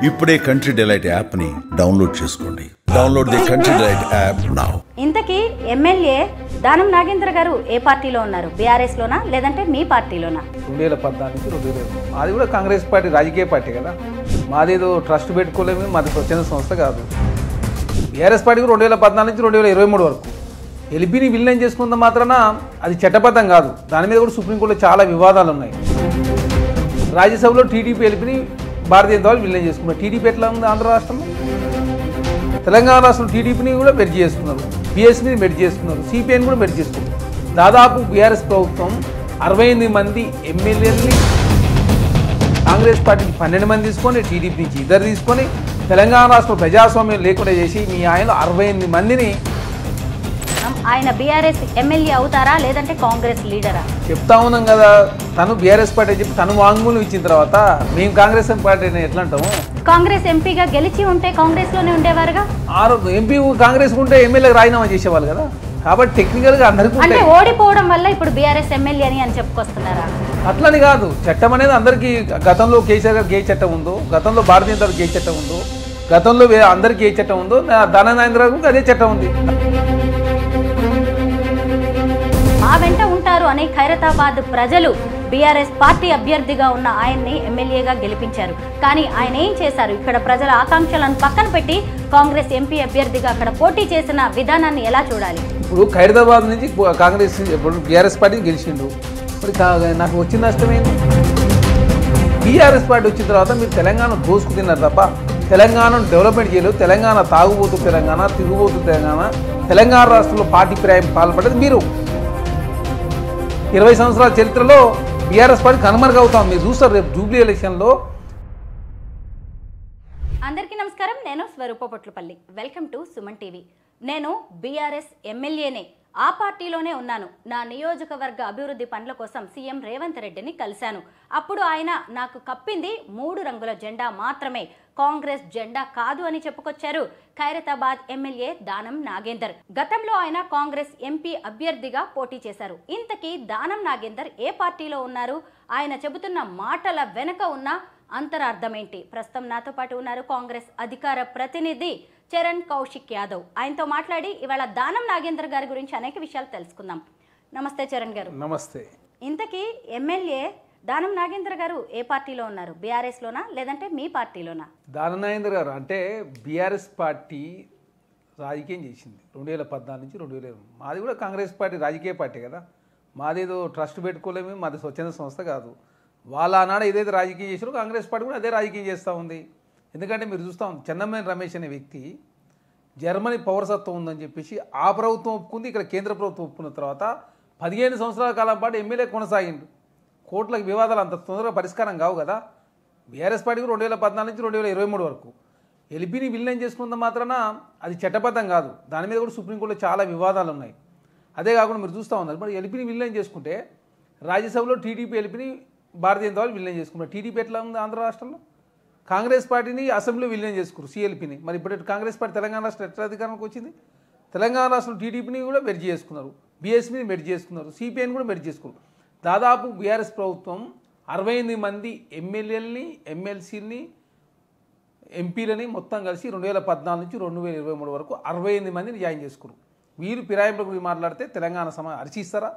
ఇప్పుడే country delight app ని download చేసుకోండి. Download the country delight app now. ఇంతకీ ఎమ్మెల్యే దానం నాగేంద్ర గారు ఏ పార్టీలో ఉన్నారు? బీఆర్ఎస్ లోనా లేదంటే మీ పార్టీలోనా? 2014 నుంచి 2020 అది కూడా కాంగ్రెస్ పార్టీ రాజకీయ పార్టీ కదా. మాదేదో ట్రస్ట్ పెట్టుకోలేము, మాది స్వచ్ఛంద సంస్థ కాదు. బీఆర్ఎస్ పార్టీ 2014 నుంచి 2023 వరకు ఎల్పీని విలీనం చేసుకున్న మాత్రాన అది చట్టబద్ధం కాదు. దాని మీద కూడా సుప్రీంకోర్టులో చాలా వివాదాలు ఉన్నాయి. రాజ్యసభలో టీడీపీ ఎల్పీని భారతీయ జనతా పార్టీ విలీనం చేసుకున్నారు. టీడీపీ ఎట్లా ఉంది ఆంధ్ర రాష్ట్రంలో? తెలంగాణ రాష్ట్రంలో టీడీపీని కూడా మెర్జ్ చేసుకున్నారు, బీఎస్పీని మెర్జ్ చేసుకున్నారు, సిపిఐని కూడా మెర్జ్ చేసుకున్నారు. దాదాపు బీఆర్ఎస్ ప్రభుత్వం 68 మంది ఎమ్మెల్యేలని కాంగ్రెస్ పార్టీకి 12 మంది తీసుకొని, టీడీపీ నుంచి 2 తీసుకొని, తెలంగాణ రాష్ట్రంలో ప్రజాస్వామ్యం లేకుండా చేసి మీ ఆయన 68 మందిని ఆయన బీఆర్ఎస్ ఎమ్మెల్యే అవుతారా లేదంటే కాంగ్రెస్ లీడరా? చెప్తా ఉన్నాం కదా. తను బీఆర్ఎస్ పార్టీ చెప్పి తను వాంగ్మూలం ఇచ్చిన తర్వాత మేము కాంగ్రెస్ పార్టీ ఎట్లా అంటాము? కాంగ్రెస్ ఎంపీగా గెలిచి ఉంటే కాంగ్రెస్ లోనే ఉండేవారుగా. ఎంపీ కాంగ్రెస్ ఉంటే ఎమ్మెల్యేకి రాజీనామా చేసేవాళ్ళు కదా. కాబట్టి టెక్నికల్ గా అందరికీ అంటే ఓడిపోవడం వల్ల ఇప్పుడు బీఆర్ఎస్ ఎమ్మెల్యే అని చెప్పుకొస్తున్నారా? అట్లని కాదు. చట్టం అనేది అందరికీ, గతంలో కేసీఆర్ గారికి ఏ చట్టం ఉందో, గతంలో భారతీయ జనతా పార్టీకి ఏ చట్టం ఉందో, గతంలో అందరికీ ఏ చట్టం ఉందో, దానం నాగేంద్ర గారికి అదే చట్టం ఉంది. ఆ వెంట ఉంటారు అని ఖైరతాబాద్ ప్రజలు బీఆర్ఎస్ పార్టీ అభ్యర్థిగా ఉన్న ఆయన్ని ఎమ్మెల్యేగా గెలిపించారు. కానీ ఆయన ఏం చేశారు? ఇక్కడ ప్రజల ఆకాంక్షలను పక్కన పెట్టి కాంగ్రెస్ ఎంపీ అభ్యర్థిగా అక్కడ పోటీ చేసిన విధానాన్ని ఎలా చూడాలి? ఇప్పుడు ఖైరతాబాద్ నుంచి కాంగ్రెస్ బీఆర్ఎస్ పార్టీని గెలిచిండు. మరి నాకు వచ్చిన నష్టమేంటి? బీఆర్ఎస్ పార్టీ వచ్చిన తర్వాత మీరు తెలంగాణ దోసుకు తిన్నారు తప్ప తెలంగాణను డెవలప్మెంట్ చేయలేదు. తెలంగాణ తాగుబోతు తెలంగాణ, తిరుగుబోతు తెలంగాణ రాష్ట్రంలో పార్టీ ఫిరాయింపు పాల్పడేది మీరు. 20 సంవత్సరాల చరిత్రలో బీఆర్ఎస్ పార్టీ కనుమరుగవుతాం. మీరు చూస్తారు రేపు జూబ్లీ ఎలక్షన్లో. అందరికీ నమస్కారం, నేను Swaroopa Potlapalli. Welcome to Suman TV. నేను బీఆర్ఎస్ ఎమ్మెల్యేనే, ఆ పార్టీలోనే ఉన్నాను. నా నియోజకవర్గ అభివృద్ధి పనుల కోసం సీఎం రేవంత్ రెడ్డిని కలిశాను. అప్పుడు ఆయన నాకు కప్పింది 3 రంగుల జెండా మాత్రమే, కాంగ్రెస్ జెండా కాదు అని చెప్పుకొచ్చారు ఖైరతాబాద్ ఎమ్మెల్యే దానం నాగేందర్. గతంలో ఆయన కాంగ్రెస్ ఎంపీ అభ్యర్థిగా పోటీ చేశారు. ఇంతకీ దానం నాగేందర్ ఏ పార్టీలో ఉన్నారు? ఆయన చెబుతున్న మాటల వెనుక ఉన్న అంతరార్థమేంటి? ప్రస్తుతం నాతో పాటు ఉన్నారు కాంగ్రెస్ అధికార ప్రతినిధి చరణ్ కౌశిక్ యాదవ్. ఆయనతో మాట్లాడి ఇవాళ దానం నాగేందర్ గారి గురించి అనేక విషయాలు తెలుసుకుందాం. నమస్తే చరణ్ గారు. నమస్తే. ఇంతకీ ఎమ్మెల్యే దానం నాగేంద్ర గారు ఏ పార్టీలో ఉన్నారు? బీఆర్ఎస్ లోనా లేదంటే మీ పార్టీలోనా? దానం నాగేంద్ర గారు అంటే బీఆర్ఎస్ పార్టీ రాజకీయం చేసింది 2014 నుంచి 2020. మాది కూడా కాంగ్రెస్ పార్టీ రాజకీయ పార్టీ కదా. మాదేదో ట్రస్ట్ పెట్టుకోలేము, మాది స్వచ్ఛంద సంస్థ కాదు. వాళ్ళ ఆనాడు ఏదైతే రాజకీయం చేసారో కాంగ్రెస్ పార్టీ కూడా అదే రాజకీయం చేస్తూ ఉంది. ఎందుకంటే మీరు చూస్తాం, చెన్నమనేని రమేష్ అనే వ్యక్తి జర్మనీ పౌరసత్వం ఉందని చెప్పేసి ఆ ప్రభుత్వం ఒప్పుకుంది, ఇక్కడ కేంద్ర ప్రభుత్వం ఒప్పుకున్న తర్వాత 15 సంవత్సరాల కాలం పాటు ఎమ్మెల్యే కొనసాగిండు. కోట్లకు వివాదాలు అంత తొందరగా పరిష్కారం కావు కదా. బీఆర్ఎస్ పార్టీ 2014 నుంచి 2023 వరకు ఎల్పీని విలీనం చేసుకున్న మాత్రాన అది చట్టబద్ధం కాదు. దాని మీద కూడా సుప్రీంకోర్టులో చాలా వివాదాలు ఉన్నాయి. అదే కాకుండా మీరు చూస్తూ ఉన్నారు, మరి ఎల్పీని విలీనం చేసుకుంటే రాజ్యసభలో టీడీపీ ఎల్పీని భారతీయ జనతా పార్టీ విలీనం చేసుకున్నారు. టీడీపీ ఎట్లా ఉంది ఆంధ్ర రాష్ట్రంలో? కాంగ్రెస్ పార్టీని అసెంబ్లీలో విలీనం చేసుకున్నారు, సిఎల్పీని. మరి ఇప్పుడు కాంగ్రెస్ పార్టీ తెలంగాణ రాష్ట్రం ఎట్లా అధికారంలోకి వచ్చింది? తెలంగాణ రాష్ట్రంలో టీడీపీని కూడా మెర్జ్ చేసుకున్నారు, బీఎస్పీని మెర్జ్ చేసుకున్నారు, సిపిఐని కూడా మెర్జ్ చేసుకున్నారు. దాదాపు బీఆర్ఎస్ ప్రభుత్వం 68 మంది ఎమ్మెల్యేలని, ఎమ్మెల్సీలని, ఎంపీలని మొత్తం కలిసి 2014 నుంచి 2023 వరకు 68 మందిని జాయిన్ చేసుకున్నారు. వీరు ఫిరాయింపుల గురించి మాట్లాడితే తెలంగాణ సమాజం అరిచిస్తారా?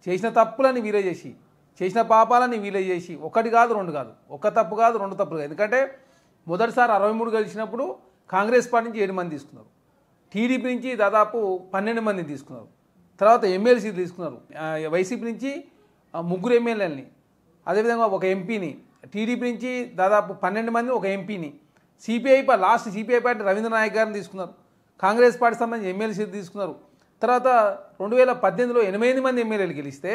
చేసిన తప్పులని వీరే చేసి, చేసిన పాపాలని వీలే చేసి, 1 కాదు 2 కాదు, 1 తప్పు కాదు 2 తప్పులు కాదు. ఎందుకంటే మొదటిసారి 63 గెలిచినప్పుడు కాంగ్రెస్ పార్టీ నుంచి 7 మంది తీసుకున్నారు, టీడీపీ నుంచి దాదాపు 12 మందిని తీసుకున్నారు, తర్వాత ఎమ్మెల్సీ తీసుకున్నారు, వైసీపీ నుంచి 3 ఎమ్మెల్యేలని, అదేవిధంగా 1 ఎంపీని, టీడీపీ నుంచి దాదాపు 12 మంది 1 ఎంపీని, సిపిఐ పార్టీ రవీంద్ర నాయక్ గారిని తీసుకున్నారు, కాంగ్రెస్ పార్టీ సంబంధించి ఎమ్మెల్సీ తీసుకున్నారు. తర్వాత 2018లో 8 మంది ఎమ్మెల్యేలు గెలిస్తే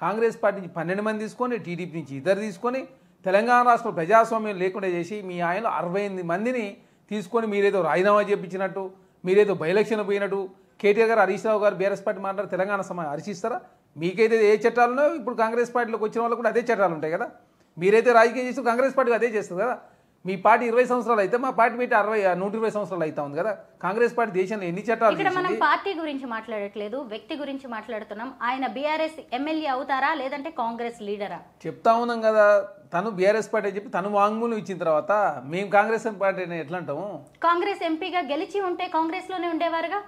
కాంగ్రెస్ పార్టీ నుంచి 12 మంది తీసుకొని, టీడీపీ నుంచి 2 తీసుకొని, తెలంగాణ రాష్ట్రంలో ప్రజాస్వామ్యం లేకుండా చేసి మీ ఆయన 68 మందిని తీసుకొని మీరేదో రాజీనామా చేయించినట్టు, మీరేదో బై ఎలక్షన్ పోయినట్టు కేటీఆర్ గారు, హరీష్ రావు గారు బీఆర్ఎస్ పార్టీ మాట్లాడి తెలంగాణ సమాజం హర్షిస్తారా? మీకైతే ఏ చట్టాలు ఉన్నాయో ఇప్పుడు కాంగ్రెస్ పార్టీలోకి వచ్చిన వాళ్ళకు కూడా అదే చట్టాలు ఉంటాయి కదా. మీరైతే రాజకీయం చేస్తూ కాంగ్రెస్ పార్టీ అదే చేస్తుంది కదా. మీ పార్టీ 20 సంవత్సరాలు అయితే మా పార్టీ పెట్టి 120 సంవత్సరాలు అవుతా ఉంది కదా. కాంగ్రెస్ పార్టీ దేశంలో ఎన్ని చట్టాలు ఇక్కడ మనం చేసింది? పార్టీ గురించి మాట్లాడట్లేదు, వ్యక్తి గురించి మాట్లాడుతున్నాం. ఆయన బీఆర్ఎస్ ఎమ్మెల్యే అవుతారా లేదంటే కాంగ్రెస్ లీడరా? చెప్తా ఉన్నాం కదా, తను బీఆర్ఎస్ పార్టీ అని చెప్పి తను వాంగ్మూలం ఇచ్చిన తర్వాత మేము కాంగ్రెస్ పార్టీ ఎట్లా అంటాము? కాంగ్రెస్ ఎంపీగా గెలిచి ఉంటే కాంగ్రెస్ లోనే ఉండేవారుగా.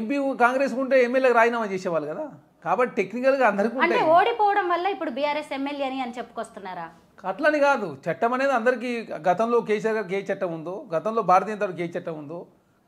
ఎంపీ కాంగ్రెస్ ఉంటే ఎమ్మెల్యేకి రాజీనామా చేసేవాళ్ళు కదా. కాబట్టి టెక్నికల్ గా అందరికీ అంటే ఉంటాయి. ఓడిపోవడం వల్ల ఇప్పుడు బీఆర్ఎస్ ఎమ్మెల్యే అని చెప్పుకొస్తున్నారా? అట్లని కాదు, చట్టం అనేది అందరికీ, గతంలో కేసీఆర్ గారికి ఏ చట్టం ఉందో, గతంలో భారతీయ జనతా పార్టీకి ఏ చట్టం ఉందో,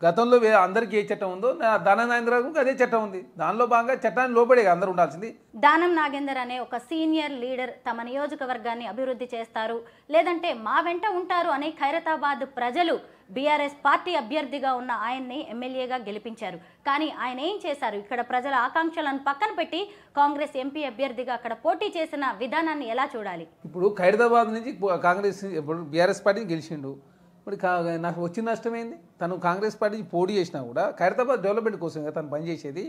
గతంలో అందరికీ ఏ చట్టం ఉందో, దానం నాగేంద్రరావుకి అదే చట్టం ఉంది. దానిలో భాగంగా చట్టాన్ని లోపడే అందరూ ఉండాల్సింది. దానం నాగేందర్ అనే ఒక సీనియర్ లీడర్ తమ నియోజకవర్గాన్ని అభివృద్ధి చేస్తారు, లేదంటే మా వెంట ఉంటారు అని ఖైరతాబాద్ ప్రజలు బీఆర్ఎస్ పార్టీ అభ్యర్థిగా ఉన్న ఆయన్ని ఎమ్మెల్యేగా గెలిపించారు. కానీ ఆయన ఏం చేశారు? ఇక్కడ ప్రజల ఆకాంక్షలను పక్కన పెట్టి కాంగ్రెస్ ఎంపీ అభ్యర్థిగా అక్కడ పోటీ చేసిన విధానాన్ని ఎలా చూడాలి? ఇప్పుడు ఖైరతాబాద్ నుంచి కాంగ్రెస్ ఇప్పుడు బీఆర్ఎస్ పార్టీని గెలిచిండు. మరి నాకు వచ్చిన నష్టం ఏంది? తను కాంగ్రెస్ పార్టీకి పోటీ చేసినా కూడా ఖైరతాబాద్ డెవలప్మెంట్ కోసం తను పనిచేసేది.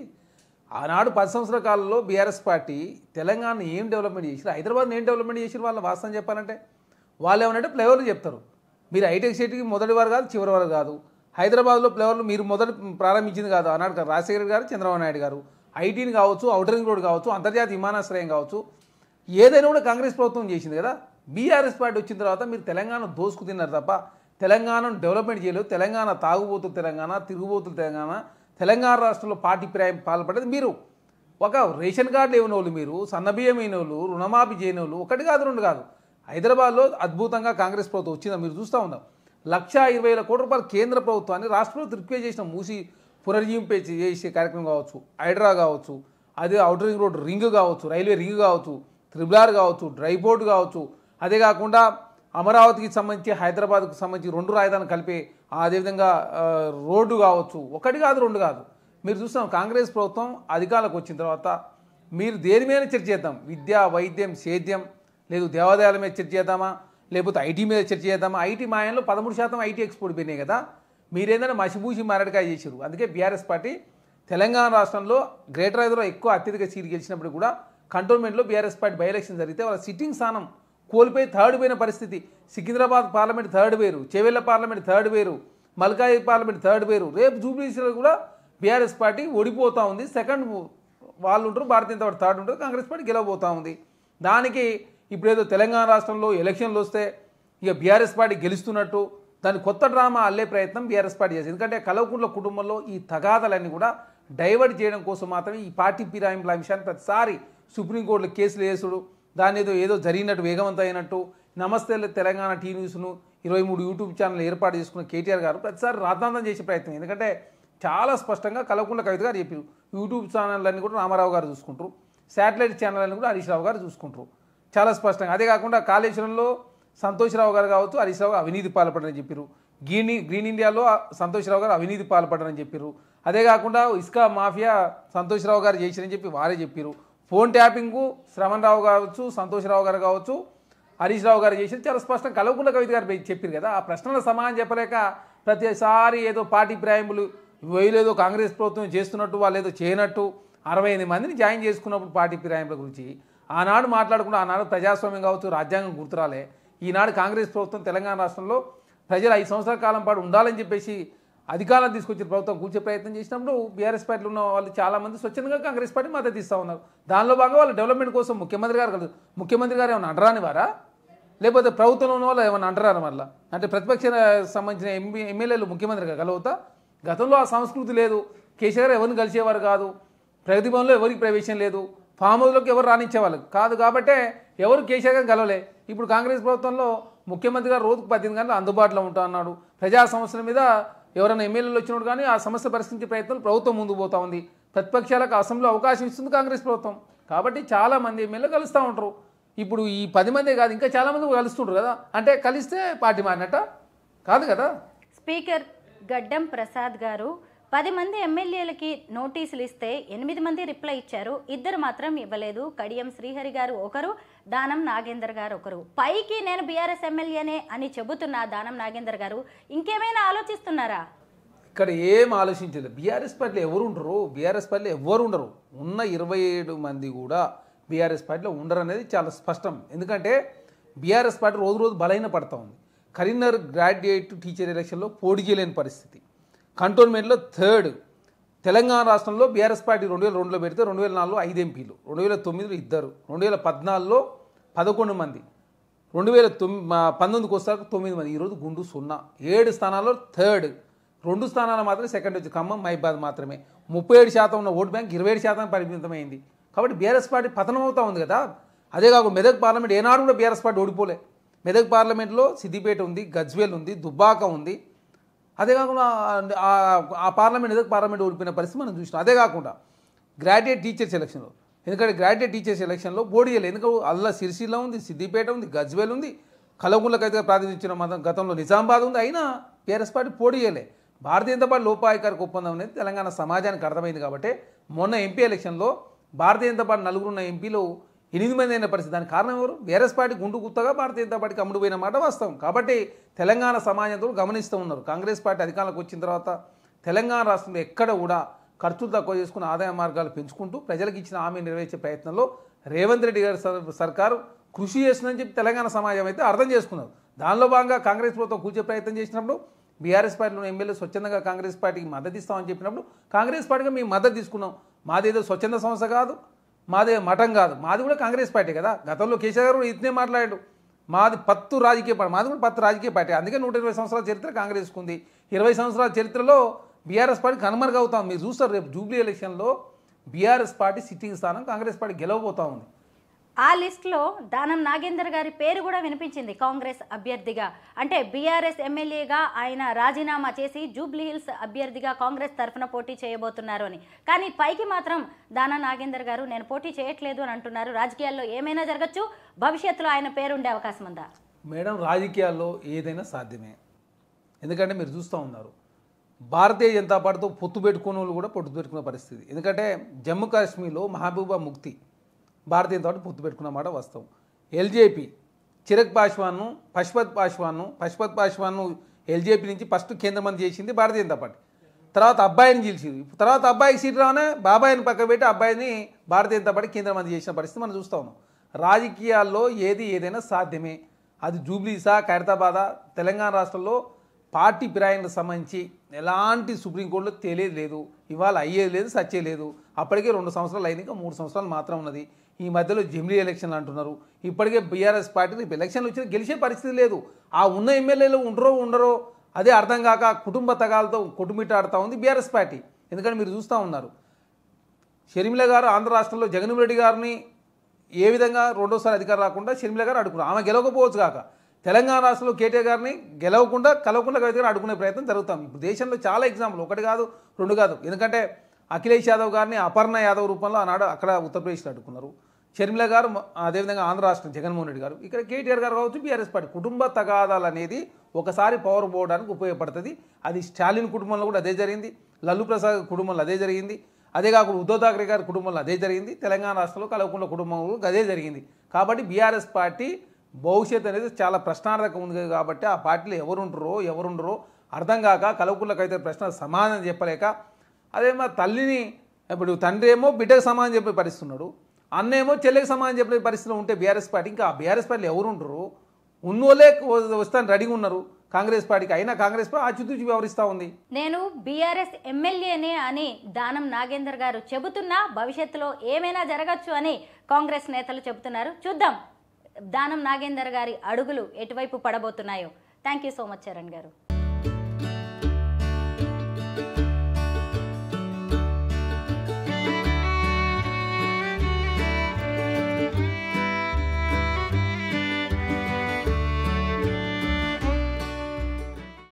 ఆనాడు 10 సంవత్సరాల కాలంలో బీఆర్ఎస్ పార్టీ తెలంగాణ ఏం డెవలప్మెంట్ చేసారు, హైదరాబాద్ని ఏం డెవలప్మెంట్ చేసారు వాళ్ళ వాస్తవం చెప్పాలంటే వాళ్ళు ఏమనంటే ఫ్లేవర్లు చెప్తారు. మీరు హైటెక్ సిటీకి మొదటి వారు కాదు, చివరి వారు కాదు. హైదరాబాద్లో ఫ్లేవర్లు మీరు మొదటి ప్రారంభించింది కాదు. ఆనాడు రాజశేఖర్ గారు, చంద్రబాబు నాయుడు గారు. ఐటీని కావచ్చు, ఔటర్ రింగ్ రోడ్ కావచ్చు, అంతర్జాతీయ విమానాశ్రయం కావచ్చు, ఏదైనా కూడా కాంగ్రెస్ ప్రభుత్వం చేసింది కదా. బీఆర్ఎస్ పార్టీ వచ్చిన తర్వాత మీరు తెలంగాణ దోసుకు తిన్నారు తప్ప తెలంగాణను డెవలప్మెంట్ చేయలేదు. తెలంగాణ తాగుబోతులు తెలంగాణ, తిరుగుబోతులు తెలంగాణ రాష్ట్రంలో పార్టీ పాల్పడేది మీరు. ఒక రేషన్ కార్డులు ఇవ్వని వాళ్ళు, మీరు సన్నబియ్యం అయిన వాళ్ళు, రుణమాఫీ చేయని వాళ్ళు, ఒకటి కాదు రెండు కాదు. హైదరాబాద్లో అద్భుతంగా కాంగ్రెస్ ప్రభుత్వం వచ్చిందా మీరు చూస్తూ ఉన్నాం. 1,20,000 కోట్ల రూపాయలు కేంద్ర ప్రభుత్వాన్ని రాష్ట్ర ప్రభుత్వం రిక్వెస్ట్ చేసిన మూసి పునర్జీవింపే చేసే కార్యక్రమం కావచ్చు, హైడ్రా కావచ్చు, అదే ఔటర్ రింగ్ రోడ్ రింగ్ కావచ్చు, రైల్వే రింగ్ కావచ్చు, త్రిబులార్ కావచ్చు, డ్రై పోర్ట్ కావచ్చు, అదే కాకుండా అమరావతికి సంబంధించి హైదరాబాద్కు సంబంధించి 2 రాజధానులు కలిపే అదేవిధంగా రోడ్డు కావచ్చు, ఒకటి కాదు రెండు కాదు. మీరు చూస్తాం కాంగ్రెస్ ప్రభుత్వం అధికారంలోకి వచ్చిన తర్వాత మీరు దేని మీద చర్చ చేద్దాం, విద్య, వైద్యం, సేద్యం, లేదు దేవాలయాల మీద చర్చ చేద్దామా, లేకపోతే ఐటీ మీద చర్చ చేద్దామా? ఐటీ మాయంలో 13% ఐటీ ఎక్స్పోర్ట్ పోయినాయి కదా. మీరేందైనా మసిబూసి మరడికాయ చేశారు. అందుకే బీఆర్ఎస్ పార్టీ తెలంగాణ రాష్ట్రంలో గ్రేటర్ హైదరాబాద్ ఎక్కువ అత్యధిక సీట్లు గెలిచినప్పుడు కూడా కంటోన్మెంట్లో బీఆర్ఎస్ పార్టీ బై ఎలక్షన్ జరిగితే వాళ్ళ సిట్టింగ్ స్థానం కోల్పోయి థర్డ్ పోయిన పరిస్థితి. సికింద్రాబాద్ పార్లమెంట్ థర్డ్ వేరు, చేవెళ్ల పార్లమెంట్ థర్డ్ వేరు, మల్కాయి పార్లమెంట్ థర్డ్ వేరు. రేపు జూబ్లీస్లో కూడా బీఆర్ఎస్ పార్టీ ఓడిపోతూ ఉంది. సెకండ్ వాళ్ళు ఉంటారు, భారతీయ జనతా పార్టీ థర్డ్ ఉంటారు, కాంగ్రెస్ పార్టీ గెలవబోతూ ఉంది. దానికి ఇప్పుడు ఏదో తెలంగాణ రాష్ట్రంలో ఎలక్షన్లు వస్తే ఇక బీఆర్ఎస్ పార్టీ గెలుస్తున్నట్టు దాని కొత్త డ్రామా అల్లే ప్రయత్నం బీఆర్ఎస్ పార్టీ చేసింది. ఎందుకంటే కల్వకుంట్ల కుటుంబంలో ఈ తగాదాలన్నీ కూడా డైవర్ట్ చేయడం కోసం మాత్రమే ఈ పార్టీ ఫిరాయింపుల అంశాన్ని ప్రతిసారి సుప్రీంకోర్టులో కేసులు వేసుడు, దాని ఏదో జరిగినట్టు వేగవంతం అయినట్టు. నమస్తే తెలంగాణ టీ న్యూస్ను 23 యూట్యూబ్ ఛానల్ ఏర్పాటు చేసుకున్న కేటీఆర్ గారు ప్రతిసారి రాద్ధాంతం చేసే ప్రయత్నం. ఎందుకంటే చాలా స్పష్టంగా కల్వకుంట్ల కవిత గారు చెప్పారు, యూట్యూబ్ ఛానళ్ళన్నీ కూడా రామారావు గారు చూసుకుంటారు, శాటిలైట్ ఛానళ్ళని కూడా హరీష్ రావు గారు చూసుకుంటారు చాలా స్పష్టంగా. అదే కాకుండా కాళేశ్వరంలో సంతోష్రావు గారు కావచ్చు, హరీష్ రావు అవినీతి పాల్పడని చెప్పారు. గ్రీన్ ఇండియాలో సంతోష్రావు గారు అవినీతి పాల్పడని చెప్పారు. అదే కాకుండా ఇసుక మాఫియా సంతోష్రావు గారు చేసిరని చెప్పి వారే చెప్పారు. ఫోన్ ట్యాపింగ్ శ్రవణ్ రావు కావచ్చు, సంతోష్రావు గారు కావచ్చు, హరీష్ రావు గారు చేసి చాలా స్పష్టంగా కల్వకుంట్ల కవిత గారు చెప్పారు కదా. ఆ ప్రశ్నల సమాధానం చెప్పలేక ప్రతిసారి ఏదో పార్టీ ప్రాయంబులు వీళ్ళేదో కాంగ్రెస్ ప్రభుత్వం చేస్తున్నట్టు, వాళ్ళు ఏదో చేయనట్టు 68 మందిని జాయిన్ చేసుకున్నప్పుడు పార్టీ ఫిరాయింపుల గురించి ఆనాడు మాట్లాడుకున్న, ఆనాడు ప్రజాస్వామ్యం కావచ్చు, రాజ్యాంగం గుర్తురాలే. ఈనాడు కాంగ్రెస్ ప్రభుత్వం తెలంగాణ రాష్ట్రంలో ప్రజలు 5 సంవత్సరాల కాలం పాటు ఉండాలని చెప్పేసి అధికారం తీసుకొచ్చిన ప్రభుత్వం కూర్చే ప్రయత్నం చేసినప్పుడు బీఆర్ఎస్ పార్టీలో ఉన్న వాళ్ళు చాలామంది స్వచ్ఛందంగా కాంగ్రెస్ పార్టీ మద్దతు ఇస్తూ ఉన్నారు. దానిలో భాగంగా వాళ్ళ డెవలప్మెంట్ కోసం ముఖ్యమంత్రి గారు ఏమైనా అంటరాని వారా, లేకపోతే ప్రభుత్వంలో ఉన్న వాళ్ళు ఏమైనా అంటరాని వల్ల అంటే ప్రతిపక్ష సంబంధించిన ఎమ్మెల్యేలు ముఖ్యమంత్రిగా కలవుతా? గతంలో ఆ సంస్కృతి లేదు. కేసీఆర్ ఎవరిని కలిసేవారు కాదు, ప్రగతి భవన్లో ఎవరికి ప్రవేశం లేదు, ఫామ్ హౌస్లోకి ఎవరు రానిచ్చేవాళ్ళు కాదు. కాబట్టే ఎవరు కేసీఆర్ గారు కలవలే. ఇప్పుడు కాంగ్రెస్ ప్రభుత్వంలో ముఖ్యమంత్రి గారు రోజుకు 18 గంటలు అందుబాటులో ఉంటా అన్నాడు. ప్రజా సమస్యల మీద ఎవరైనా ఎమ్మెల్యేలు వచ్చినప్పుడు కానీ ఆ సమస్య పరిష్కరించే ప్రయత్నం ప్రభుత్వం ముందుకు పోతా ఉంది. ప్రతిపక్షాలకు అసెంబ్లీలో అవకాశం ఇస్తుంది కాంగ్రెస్ ప్రభుత్వం. కాబట్టి చాలామంది ఎమ్మెల్యేలు కలుస్తూ ఉంటారు. ఇప్పుడు ఈ 10 మందే కాదు, ఇంకా చాలామంది కలుస్తుంటారు కదా. అంటే కలిస్తే పార్టీ మారినట్ట కాదు కదా. స్పీకర్ గడ్డం ప్రసాద్ గారు 10 మంది ఎమ్మెల్యేలకి నోటీసులు ఇస్తే 8 మంది రిప్లై ఇచ్చారు, 2 మాత్రం ఇవ్వలేదు. కడియం శ్రీహరి గారు ఒకరు, దానం నాగేందర్ గారు ఒకరు. పైకి నేను బీఆర్ఎస్ ఎమ్మెల్యేనే అని చెబుతున్న దానం నాగేందర్ గారు ఇంకేమైనా ఆలోచిస్తున్నారా? ఇక్కడ ఏం ఆలోచించలేదు. బీఆర్ఎస్ పార్టీలో ఎవరు ఉండరు, బీఆర్ఎస్ పార్టీలో ఎవరు ఉండరు. ఉన్న 27 మంది కూడా బీఆర్ఎస్ పార్టీలో ఉండరు అనేది చాలా స్పష్టం. ఎందుకంటే బీఆర్ఎస్ పార్టీ రోజు రోజు బలహీన పడుతూ ఉంది. కరీంనగర్ గ్రాడ్యుయేట్ టీచర్ ఎలక్షన్లో పోటీ చేయలేని పరిస్థితి. కంటోన్మెంట్లో థర్డ్. తెలంగాణ రాష్ట్రంలో బీఆర్ఎస్ పార్టీ 2002లో పెడితే 2004లో 5 ఎంపీలు, 2009లో 2, 2014లో 11 మంది, 2019కి వస్తారు 9 మంది. ఈరోజు గుండు 0. 7 స్థానాల్లో థర్డ్, 2 స్థానాలు మాత్రమే సెకండ్ వచ్చి ఖమ్మం, మహిబాద్ మాత్రమే. 37% ఉన్న ఓటు బ్యాంక్ 27% పరిమితమైంది. కాబట్టి బీఆర్ఎస్ పార్టీ పతనం అవుతా ఉంది కదా. అదే కాకుండా మెదక్ పార్లమెంట్ ఏనాడు కూడా బీఆర్ఎస్ పార్టీ ఓడిపోలే. మెదక్ పార్లమెంట్లో సిద్దిపేట ఉంది, గజ్వేల్ ఉంది, దుబ్బాక ఉంది. అదే కాకుండా ఆ పార్లమెంట్ మెదక్ పార్లమెంట్ ఓడిపోయిన పరిస్థితి మనం చూసినాం. అదే కాకుండా గ్రాడ్యుయేట్ టీచర్స్ ఎలక్షన్లో, ఎందుకంటే గ్రాడ్యుయేట్ టీచర్స్ ఎలక్షన్లో పోటీ చేయలేదు. ఎందుకంటే అల్లా సిరిసిల్ల ఉంది, సిద్దిపేట ఉంది, గజ్వేల్ ఉంది, కలగుండ్లకు అయితే ప్రాతినిధ్యం గతంలో నిజామాబాద్ ఉంది. అయినా బీఆర్ఎస్ పార్టీ పోటీ చేయలే. భారతీయ జనతా పార్టీ లోపాయకారిక ఒప్పందం అనేది తెలంగాణ సమాజానికి అర్థమైంది. కాబట్టి మొన్న ఎంపీ ఎలక్షన్లో భారతీయ జనతా పార్టీ 4 ఉన్న ఎంపీలు 8 మంది అయిన పరిస్థితి. దానికి కారణం ఎవరు? బీఆర్ఎస్ పార్టీ గుండు గుత్తగా భారతీయ జనతా పార్టీకి అమ్ముడుపోయిన మాట వాస్తవం. కాబట్టి తెలంగాణ సమాజంతో గమనిస్తూ ఉన్నారు. కాంగ్రెస్ పార్టీ అధికారంలోకి వచ్చిన తర్వాత తెలంగాణ రాష్ట్రంలో ఎక్కడ కూడా ఖర్చులు తక్కువ చేసుకుని ఆదాయ మార్గాలు పెంచుకుంటూ ప్రజలకు ఇచ్చిన హామీ నెరవేర్చే ప్రయత్నంలో రేవంత్ రెడ్డి గారి సర్కారు కృషి చేస్తుందని చెప్పి తెలంగాణ సమాజం అయితే అర్థం చేసుకున్నారు. దానిలో భాగంగా కాంగ్రెస్ ప్రభుత్వం కూర్చే ప్రయత్నం చేసినప్పుడు బీఆర్ఎస్ పార్టీలోని ఎమ్మెల్యే స్వచ్ఛందంగా కాంగ్రెస్ పార్టీకి మద్దతు ఇస్తామని చెప్పినప్పుడు కాంగ్రెస్ పార్టీగా మేము మద్దతు తీసుకున్నాం. మాదేదో స్వచ్ఛంద సంస్థ కాదు, మాదే మఠం కాదు, మాది కూడా కాంగ్రెస్ పార్టీ కదా. గతంలో కేసీఆర్ గారు ఇతనే మాట్లాడాడు, మాది పత్తు రాజకీయ పార్టీ, మాది కూడా పత్తు రాజకీయ పార్టీ. అందుకే 120 సంవత్సరాల చరిత్ర కాంగ్రెస్కు ఉంది. 20 సంవత్సరాల చరిత్రలో బీఆర్ఎస్ పార్టీ కనుమరుగవుతాం. మీరు చూస్తారు రేపు జూబ్లీ ఎలక్షన్లో బీఆర్ఎస్ పార్టీ సిట్టింగ్ స్థానం కాంగ్రెస్ పార్టీ గెలవబోతా ఉంది. ఆ లిస్టులో దానం నాగేందర్ గారి పేరు కూడా వినిపించింది కాంగ్రెస్ అభ్యర్థిగా. అంటే బీఆర్ఎస్ ఎమ్మెల్యేగా ఆయన రాజీనామా చేసి జూబ్లీ హిల్స్ అభ్యర్థిగా కాంగ్రెస్ తరఫున పోటీ చేయబోతున్నారు అని. కానీ పైకి మాత్రం దానం నాగేందర్ గారు నేను పోటీ చేయట్లేదు అని అంటున్నారు. రాజకీయాల్లో ఏమైనా జరగచ్చు, భవిష్యత్తులో ఆయన పేరు ఉండే అవకాశం ఉందా? మేడం, రాజకీయాల్లో ఏదైనా సాధ్యమే. ఎందుకంటే మీరు చూస్తూ ఉన్నారు భారతీయ జనతా పార్టీతో పొత్తు పెట్టుకున్న వాళ్ళు కూడా పొత్తు పెట్టుకున్న పరిస్థితి. ఎందుకంటే జమ్మూ కాశ్మీర్లో మహబూబా ముఫ్తీ భారతీయ జనతా పార్టీ పొత్తు పెట్టుకున్న మాట వాస్తవం. ఎల్జేపీ చిరగ్ పాశ్వాన్ను పశుపత్ పాశ్వాన్ను ఎల్జేపీ నుంచి ఫస్ట్ కేంద్ర మంత్రి చేసింది భారతీయ జనతా పార్టీ. తర్వాత అబ్బాయిని గెలిచింది. తర్వాత అబ్బాయికి సీట్ రానే బాబాయిని పక్క పెట్టి అబ్బాయిని భారతీయ జనతా పార్టీ కేంద్ర మంత్రి చేసిన పరిస్థితి మనం చూస్తూ ఉన్నాం. రాజకీయాల్లో ఏదైనా సాధ్యమే. అది జూబ్లీసా, ఖైరతాబాదా, తెలంగాణ రాష్ట్రంలో పార్టీ ఫిరాయింపులకు సంబంధించి ఎలాంటి సుప్రీంకోర్టులో తేలేది లేదు. ఇవాళ అయ్యేది లేదు, సచ్చేది లేదు. అప్పటికే 2 సంవత్సరాలు అయింది, ఇంకా 3 సంవత్సరాలు మాత్రం ఉన్నది. ఈ మధ్యలో జమిలీ ఎలక్షన్లు అంటున్నారు. ఇప్పటికే బీఆర్ఎస్ పార్టీ రేపు ఎలక్షన్లు వచ్చినా గెలిచే పరిస్థితి లేదు. ఆ ఉన్న ఎమ్మెల్యేలు ఉండరో అదే అర్థం కాక కుటుంబ తగాలతో కొట్టుమిట్టాడుతూ ఉంది బీఆర్ఎస్ పార్టీ. ఎందుకంటే మీరు చూస్తూ ఉన్నారు షర్మిల గారు ఆంధ్ర రాష్ట్రంలో జగన్మోహన్ రెడ్డి గారిని ఏ విధంగా రెండోసారి అధికారం రాకుండా షర్మిల గారు అడుగున్నారు. ఆమె గెలవకపోవచ్చు కాక తెలంగాణ రాష్ట్రంలో కేటీఆర్ గారిని కలవకుండా కవిత అడుగునే ప్రయత్నం జరుగుతాం. ఇప్పుడు దేశంలో చాలా ఎగ్జాంపుల్, 1 కాదు 2 కాదు. ఎందుకంటే అఖిలేష్ యాదవ్ గారిని అపర్ణ యాదవ్ రూపంలో ఆనాడు అక్కడ ఉత్తరప్రదేశ్లో అడుగుతున్నారు. షర్మిల గారు అదేవిధంగా ఆంధ్ర రాష్ట్రం జగన్మోహన్ రెడ్డి గారు, ఇక్కడ కేటీఆర్ గారు కావచ్చు, బీఆర్ఎస్ పార్టీ. కుటుంబ తగాదాలు అనేది ఒకసారి పవర్ పోవడానికి ఉపయోగపడుతుంది. అది స్టాలిన్ కుటుంబంలో కూడా అదే జరిగింది, లల్లు ప్రసాద్ కుటుంబంలో అదే జరిగింది, అదే కాకుండా ఉద్ధవ్ ఠాక్రే గారి కుటుంబంలో అదే జరిగింది, తెలంగాణ రాష్ట్రంలో కల్వకుంట్ల కుటుంబంలో అదే జరిగింది. కాబట్టి బీఆర్ఎస్ పార్టీ భవిష్యత్తు అనేది చాలా ప్రశ్నార్థకం ఉంది. కాబట్టి ఆ పార్టీలో ఎవరుండరో అర్థం కాక కల్వకుంట్లకు అయితే ప్రశ్న సమాధానం చెప్పలేక, అదే మా తల్లిని ఇప్పుడు తండ్రి ఏమో బిడ్డకు సమాధానం చెప్పే పరిస్థితున్నాడు, అన్నేమో చెల్లెకి సమాధానం చెప్పే పరిస్థితిలో ఉంటే బీఆర్ఎస్ పార్టీ, ఇంకా ఆ బీఆర్ఎస్ పార్టీలో ఎవరుంటారు? ఉన్నోళ్ళే వస్తాను రెడీగా ఉన్నారు కాంగ్రెస్ పార్టీకి. అయినా కాంగ్రెస్ పార్టీ ఆచితూచి వ్యవహరిస్తూ ఉంది. నేను బీఆర్ఎస్ ఎమ్మెల్యేనే అని దానం నాగేందర్ గారు చెబుతున్నా భవిష్యత్తులో ఏమైనా జరగచ్చు అని కాంగ్రెస్ నేతలు చెబుతున్నారు. చూద్దాం దానం నాగేందర్ గారి అడుగులు ఎటువైపు పడబోతున్నాయో. Thank you so much Charan గారు.